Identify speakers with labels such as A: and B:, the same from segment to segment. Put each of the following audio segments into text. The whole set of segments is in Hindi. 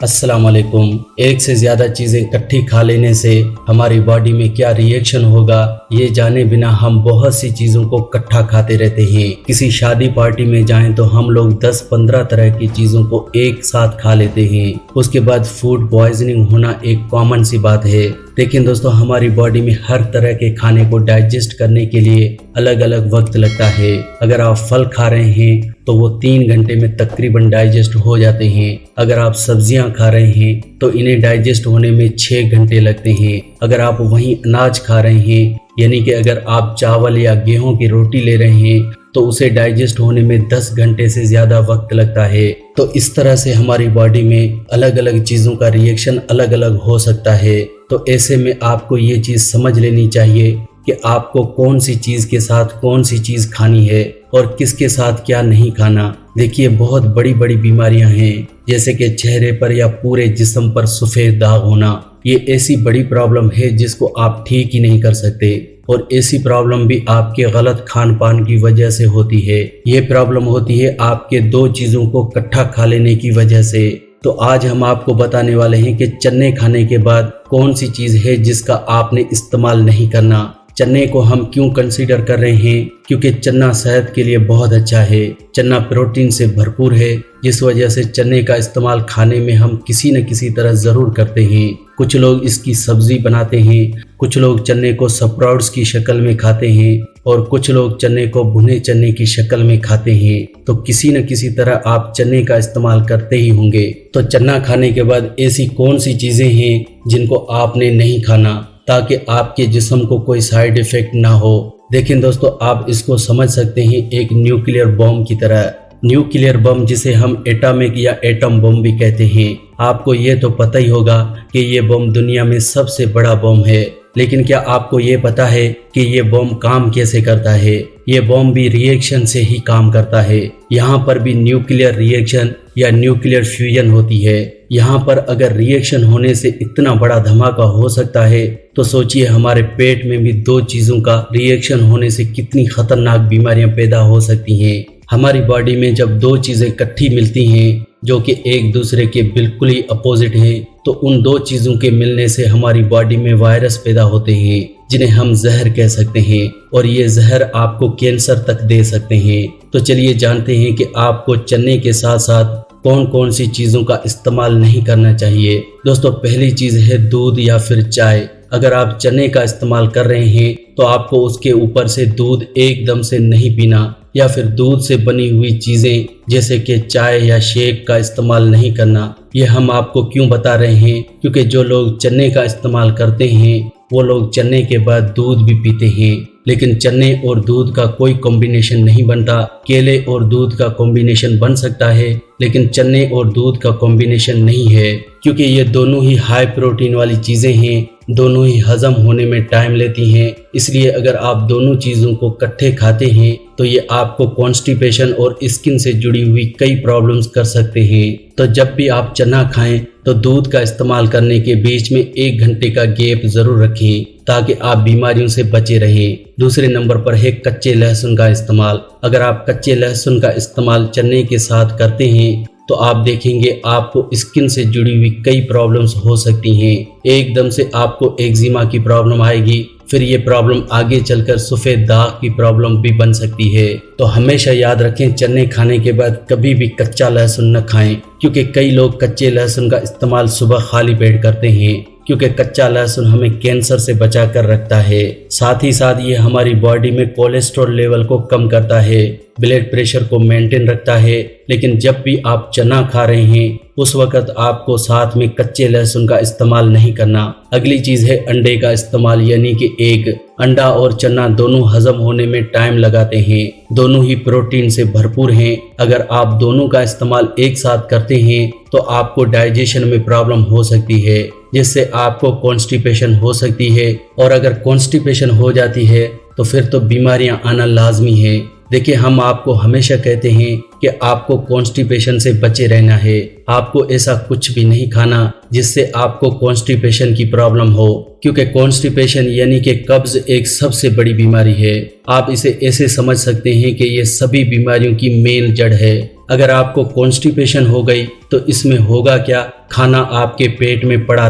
A: अस्सलाम वालेकुम। एक से ज़्यादा चीज़ें इकट्ठी खा लेने से हमारी बॉडी में क्या रिएक्शन होगा ये जाने बिना हम बहुत सी चीज़ों को इकट्ठा खाते रहते हैं। किसी शादी पार्टी में जाएं तो हम लोग 10-15 तरह की चीज़ों को एक साथ खा लेते हैं। उसके बाद फूड पॉइजनिंग होना एक कॉमन सी बात है। लेकिन दोस्तों हमारी बॉडी में हर तरह के खाने को डाइजेस्ट करने के लिए अलग अलग वक्त लगता है। अगर आप फल खा रहे हैं तो वो 3 घंटे में तकरीबन डाइजेस्ट हो जाते हैं। अगर आप सब्जियां खा रहे हैं तो इन्हें डाइजेस्ट होने में 6 घंटे लगते हैं। अगर आप वहीं अनाज खा रहे हैं यानी कि अगर आप चावल या गेहूं की रोटी ले रहे हैं तो उसे डाइजेस्ट होने में 10 घंटे से ज़्यादा वक्त लगता है। तो इस तरह से हमारी बॉडी में अलग अलग चीज़ों का रिएक्शन अलग अलग हो सकता है। तो ऐसे में आपको ये चीज़ समझ लेनी चाहिए कि आपको कौन सी चीज़ के साथ कौन सी चीज़ खानी है और किसके साथ क्या नहीं खाना। देखिए बहुत बड़ी बड़ी बीमारियां हैं जैसे कि चेहरे पर या पूरे जिस्म पर सफ़ेद दाग होना। ये ऐसी बड़ी प्रॉब्लम है जिसको आप ठीक ही नहीं कर सकते और ऐसी प्रॉब्लम भी आपके गलत खान पान की वजह से होती है। ये प्रॉब्लम होती है आपके 2 चीज़ों को इकट्ठा खा लेने की वजह से। तो आज हम आपको बताने वाले हैं कि चने खाने के बाद कौन सी चीज़ है जिसका आपने इस्तेमाल नहीं करना। चने को हम क्यों कंसीडर कर रहे हैं? क्योंकि चना सेहत के लिए बहुत अच्छा है। चना प्रोटीन से भरपूर है जिस वजह से चने का इस्तेमाल खाने में हम किसी न किसी तरह ज़रूर करते हैं। कुछ लोग इसकी सब्ज़ी बनाते हैं, कुछ लोग चने को स्प्राउट्स की शक्ल में खाते हैं और कुछ लोग चने को भुने चने की शक्ल में खाते हैं। तो किसी न किसी तरह आप चने का इस्तेमाल करते ही होंगे। तो चना खाने के बाद ऐसी कौन सी चीज़ें हैं जिनको आपने नहीं खाना ताकि आपके जिस्म को कोई साइड इफ़ेक्ट ना हो। लेकिन दोस्तों आप इसको समझ सकते हैं एक न्यूक्लियर बम की तरह। न्यूक्लियर बम जिसे हम एटॉमिक या एटम बम भी कहते हैं। आपको ये तो पता ही होगा कि ये बम दुनिया में सबसे बड़ा बम है। लेकिन क्या आपको ये पता है कि ये बम काम कैसे करता है? ये बम भी रिएक्शन से ही काम करता है। यहाँ पर भी न्यूक्लियर रिएक्शन या न्यूक्लियर फ्यूजन होती है। यहाँ पर अगर रिएक्शन होने से इतना बड़ा धमाका हो सकता है तो सोचिए हमारे पेट में भी 2 चीज़ों का रिएक्शन होने से कितनी खतरनाक बीमारियां पैदा हो सकती हैं। हमारी बॉडी में जब 2 चीज़ें इकट्ठी मिलती हैं जो कि एक दूसरे के बिल्कुल ही अपोजिट हैं तो उन 2 चीज़ों के मिलने से हमारी बॉडी में वायरस पैदा होते हैं जिन्हें हम जहर कह सकते हैं और ये जहर आपको कैंसर तक दे सकते हैं। तो चलिए जानते हैं कि आपको चने के साथ साथ कौन कौन सी चीज़ों का इस्तेमाल नहीं करना चाहिए। दोस्तों पहली चीज़ है दूध या फिर चाय। अगर आप चने का इस्तेमाल कर रहे हैं तो आपको उसके ऊपर से दूध एकदम से नहीं पीना या फिर दूध से बनी हुई चीज़ें जैसे कि चाय या शेक का इस्तेमाल नहीं करना। ये हम आपको क्यों बता रहे हैं? क्योंकि जो लोग चने का इस्तेमाल करते हैं वो लोग चने के बाद दूध भी पीते हैं। लेकिन चने और दूध का कोई कॉम्बिनेशन नहीं बनता। केले और दूध का कॉम्बिनेशन बन सकता है लेकिन चने और दूध का कॉम्बिनेशन नहीं है क्योंकि ये दोनों ही हाई प्रोटीन वाली चीज़ें हैं, दोनों ही हजम होने में टाइम लेती हैं। इसलिए अगर आप दोनों चीज़ों को इकट्ठे खाते हैं तो ये आपको कॉन्स्टिपेशन और स्किन से जुड़ी हुई कई प्रॉब्लम्स कर सकते हैं। तो जब भी आप चना खाएं तो दूध का इस्तेमाल करने के बीच में 1 घंटे का गैप ज़रूर रखें ताकि आप बीमारियों से बचे रहें। दूसरे नंबर पर है कच्चे लहसुन का इस्तेमाल। अगर आप कच्चे लहसुन का इस्तेमाल चने के साथ करते हैं तो आप देखेंगे आपको स्किन से जुड़ी हुई कई प्रॉब्लम्स हो सकती हैं। एकदम से आपको एक्जिमा की प्रॉब्लम आएगी, फिर ये प्रॉब्लम आगे चलकर सफ़ेद दाग की प्रॉब्लम भी बन सकती है। तो हमेशा याद रखें चने खाने के बाद कभी भी कच्चा लहसुन न खाएं क्योंकि कई लोग कच्चे लहसुन का इस्तेमाल सुबह खाली पेट करते हैं क्योंकि कच्चा लहसुन हमें कैंसर से बचा कर रखता है। साथ ही साथ ये हमारी बॉडी में कोलेस्ट्रॉल लेवल को कम करता है, ब्लड प्रेशर को मेंटेन रखता है। लेकिन जब भी आप चना खा रहे हैं उस वक़्त आपको साथ में कच्चे लहसुन का इस्तेमाल नहीं करना। अगली चीज़ है अंडे का इस्तेमाल यानी कि एग। अंडा और चना दोनों हजम होने में टाइम लगाते हैं, दोनों ही प्रोटीन से भरपूर हैं। अगर आप दोनों का इस्तेमाल एक साथ करते हैं तो आपको डाइजेशन में प्रॉब्लम हो सकती है जिससे आपको कॉन्स्टिपेशन हो सकती है और अगर कॉन्स्टिपेशन हो जाती है तो फिर तो बीमारियां आना लाजमी है। देखिए हम आपको हमेशा कहते हैं कि आपको कॉन्स्टिपेशन से बचे रहना है। आपको ऐसा कुछ भी नहीं खाना जिससे आपको कॉन्स्टिपेशन की प्रॉब्लम हो क्योंकि कॉन्स्टिपेशन यानी कि कब्ज एक सबसे बड़ी बीमारी है। आप इसे ऐसे समझ सकते हैं कि ये सभी बीमारियों की मेन जड़ है। अगर आपको कॉन्स्टिपेशन हो गई तो इसमें होगा क्या, खाना आपके पेट में पड़ा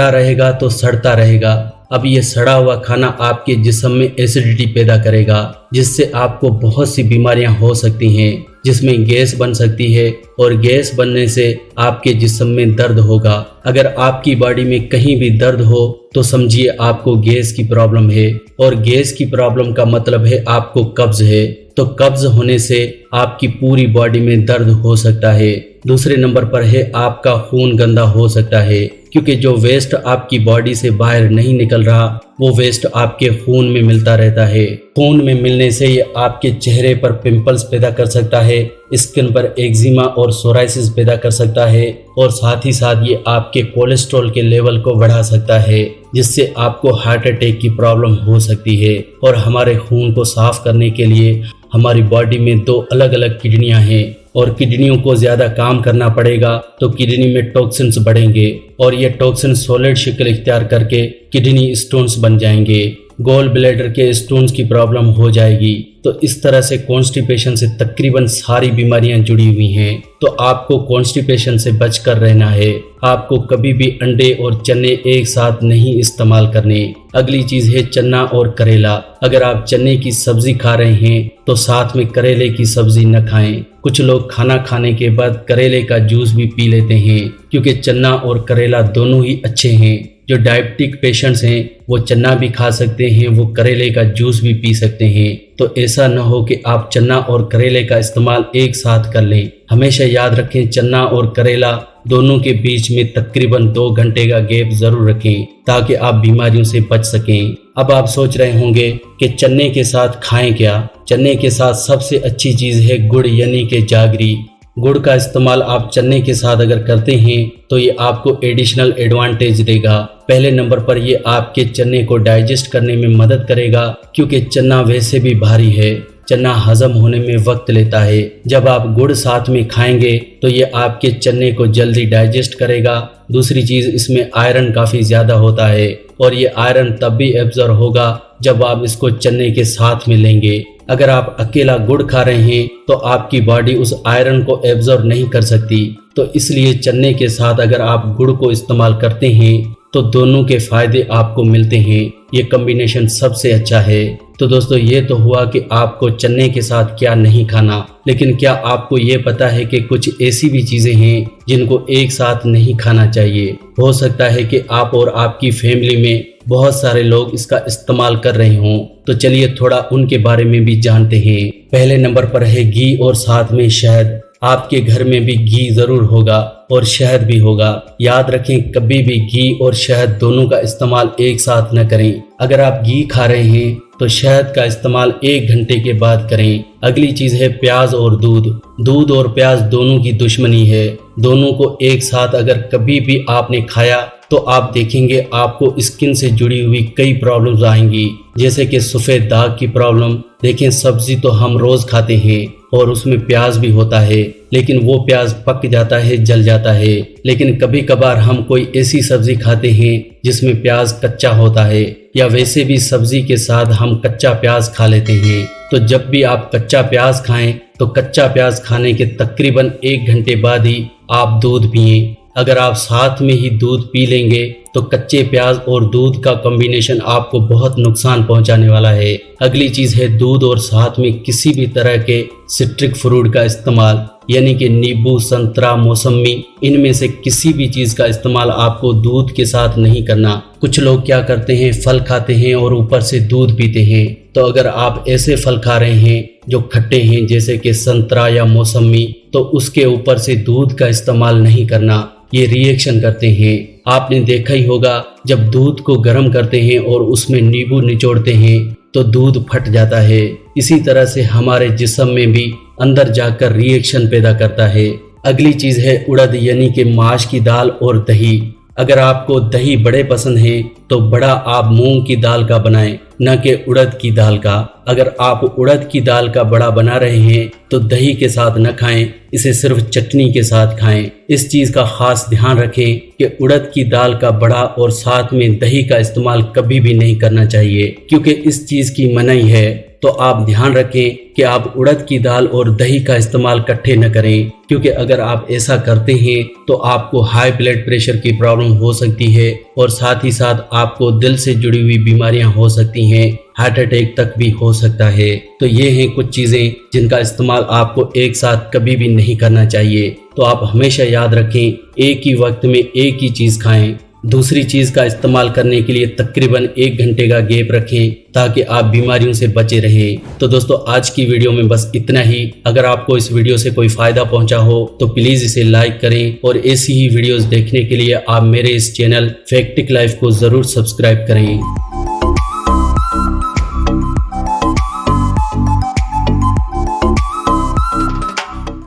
A: रहेगा तो सड़ता रहेगा। अब ये सड़ा हुआ खाना आपके जिस्म में एसिडिटी पैदा करेगा, जिससे आपको बहुत सी बीमारियां हो सकती हैं, जिसमें गैस बन सकती है और गैस बनने से आपके जिस्म में दर्द होगा। अगर आपकी बॉडी में कहीं भी दर्द हो तो समझिए आपको गैस की प्रॉब्लम है, और गैस की प्रॉब्लम का मतलब है आपको कब्ज है। तो कब्ज होने से आपकी पूरी बॉडी में दर्द हो सकता है। दूसरे नंबर पर है आपका खून गंदा हो सकता है, क्योंकि जो वेस्ट आपकी बॉडी से बाहर नहीं निकल रहा वो वेस्ट आपके खून में मिलता रहता है। खून में मिलने से ये आपके चेहरे पर पिंपल्स पैदा कर सकता है, स्किन पर एक्जिमा और सोराइसिस पैदा कर सकता है, और साथ ही साथ ये आपके कोलेस्ट्रॉल के लेवल को बढ़ा सकता है, जिससे आपको हार्ट अटैक की प्रॉब्लम हो सकती है। और हमारे खून को साफ करने के लिए हमारी बॉडी में 2 अलग अलग किडनियां हैं, और किडनियों को ज्यादा काम करना पड़ेगा तो किडनी में टॉक्सिन्स बढ़ेंगे, और ये टॉक्सिन सॉलिड शक्ल इख्तियार करके किडनी स्टोन्स बन जाएंगे। गॉल ब्लैडर के स्टोन्स की प्रॉब्लम हो जाएगी। तो इस तरह से कॉन्स्टिपेशन से तकरीबन सारी बीमारियां जुड़ी हुई हैं। तो आपको कॉन्स्टिपेशन से बचकर रहना है। आपको कभी भी अंडे और चने एक साथ नहीं इस्तेमाल करने। अगली चीज है चना और करेला। अगर आप चने की सब्जी खा रहे हैं तो साथ में करेले की सब्जी न खाएं। कुछ लोग खाना खाने के बाद करेले का जूस भी पी लेते हैं, क्योंकि चना और करेला दोनों ही अच्छे हैं। जो डायबिटिक पेशेंट्स हैं वो चना भी खा सकते हैं, वो करेले का जूस भी पी सकते हैं। तो ऐसा न हो कि आप चना और करेले का इस्तेमाल एक साथ कर लें। हमेशा याद रखें, चना और करेला दोनों के बीच में तकरीबन 2 घंटे का गैप जरूर रखें, ताकि आप बीमारियों से बच सकें। अब आप सोच रहे होंगे कि चने के साथ खाएं क्या। चने के साथ सबसे अच्छी चीज है गुड़, यानी कि जागरी। गुड़ का इस्तेमाल आप चने के साथ अगर करते हैं तो ये आपको एडिशनल एडवांटेज देगा। पहले नंबर पर ये आपके चने को डाइजेस्ट करने में मदद करेगा, क्योंकि चना वैसे भी भारी है। चना हजम होने में वक्त लेता है। जब आप गुड़ साथ में खाएंगे तो ये आपके चने को जल्दी डाइजेस्ट करेगा। दूसरी चीज, इसमें आयरन काफी ज्यादा होता है, और ये आयरन तब भी एब्जॉर्ब होगा जब आप इसको चने के साथ में लेंगे। अगर आप अकेला गुड़ खा रहे हैं तो आपकी बॉडी उस आयरन को एब्जॉर्ब नहीं कर सकती। तो इसलिए चने के साथ अगर आप गुड़ को इस्तेमाल करते हैं तो दोनों के फायदे आपको मिलते हैं। ये कॉम्बिनेशन सबसे अच्छा है। तो दोस्तों, ये तो हुआ कि आपको चने के साथ क्या नहीं खाना, लेकिन क्या आपको ये पता है कि कुछ ऐसी भी चीजें हैं जिनको एक साथ नहीं खाना चाहिए। हो सकता है कि आप और आपकी फैमिली में बहुत सारे लोग इसका इस्तेमाल कर रहे हों। तो चलिए थोड़ा उनके बारे में भी जानते हैं। पहले नंबर पर है घी और साथ में शहद। आपके घर में भी घी जरूर होगा और शहद भी होगा। याद रखें, कभी भी घी और शहद दोनों का इस्तेमाल एक साथ न करें। अगर आप घी खा रहे हैं तो शहद का इस्तेमाल 1 घंटे के बाद करें। अगली चीज है प्याज और दूध। दूध और प्याज दोनों की दुश्मनी है। दोनों को एक साथ अगर कभी भी आपने खाया तो आप देखेंगे आपको स्किन से जुड़ी हुई कई प्रॉब्लम्स आएंगी, जैसे कि सफ़ेद दाग की प्रॉब्लम। देखें, सब्जी तो हम रोज खाते हैं और उसमें प्याज भी होता है, लेकिन वो प्याज पक जाता है, जल जाता है। लेकिन कभी कभार हम कोई ऐसी सब्जी खाते हैं जिसमें प्याज कच्चा होता है, या वैसे भी सब्जी के साथ हम कच्चा प्याज खा लेते हैं। तो जब भी आप कच्चा प्याज खाएं तो कच्चा प्याज खाने के तकरीबन 1 घंटे बाद ही आप दूध पिएं। अगर आप साथ में ही दूध पी लेंगे तो कच्चे प्याज और दूध का कॉम्बिनेशन आपको बहुत नुकसान पहुंचाने वाला है। अगली चीज है दूध और साथ में किसी भी तरह के सिट्रिक फ्रूट का इस्तेमाल, यानी कि नींबू, संतरा, मौसमी, इनमें से किसी भी चीज का इस्तेमाल आपको दूध के साथ नहीं करना। कुछ लोग क्या करते हैं, फल खाते हैं और ऊपर से दूध पीते हैं। तो अगर आप ऐसे फल खा रहे हैं जो खट्टे हैं, जैसे कि संतरा या मौसमी, तो उसके ऊपर से दूध का इस्तेमाल नहीं करना। ये रिएक्शन करते हैं। आपने देखा ही होगा, जब दूध को गर्म करते हैं और उसमें नींबू निचोड़ते हैं तो दूध फट जाता है। इसी तरह से हमारे जिस्म में भी अंदर जाकर रिएक्शन पैदा करता है। अगली चीज है उड़द, यानी कि माश की दाल और दही। अगर आपको दही बड़े पसंद हैं तो बड़ा आप मूंग की दाल का बनाएं, न कि उड़द की दाल का। अगर आप उड़द की दाल का बड़ा बना रहे हैं तो दही के साथ न खाएं, इसे सिर्फ चटनी के साथ खाएं। इस चीज का खास ध्यान रखें कि उड़द की दाल का बड़ा और साथ में दही का इस्तेमाल कभी भी नहीं करना चाहिए, क्योंकि इस चीज की मनाही है। तो आप ध्यान रखें कि आप उड़द की दाल और दही का इस्तेमाल इकट्ठे न करें, क्योंकि अगर आप ऐसा करते हैं तो आपको हाई ब्लड प्रेशर की प्रॉब्लम हो सकती है और साथ ही साथ आपको दिल से जुड़ी हुई बीमारियां हो सकती हैं, हार्ट अटैक तक भी हो सकता है। तो ये हैं कुछ चीज़ें जिनका इस्तेमाल आपको एक साथ कभी भी नहीं करना चाहिए। तो आप हमेशा याद रखें, एक ही वक्त में एक ही चीज़ खाएं। दूसरी चीज़ का इस्तेमाल करने के लिए तकरीबन 1 घंटे का गैप रखें ताकि आप बीमारियों से बचे रहें। तो दोस्तों आज की वीडियो में बस इतना ही। अगर आपको इस वीडियो से कोई फ़ायदा पहुंचा हो तो प्लीज़ इसे लाइक करें और ऐसी ही वीडियोस देखने के लिए आप मेरे इस चैनल फैक्टिक लाइफ को ज़रूर सब्सक्राइब करें।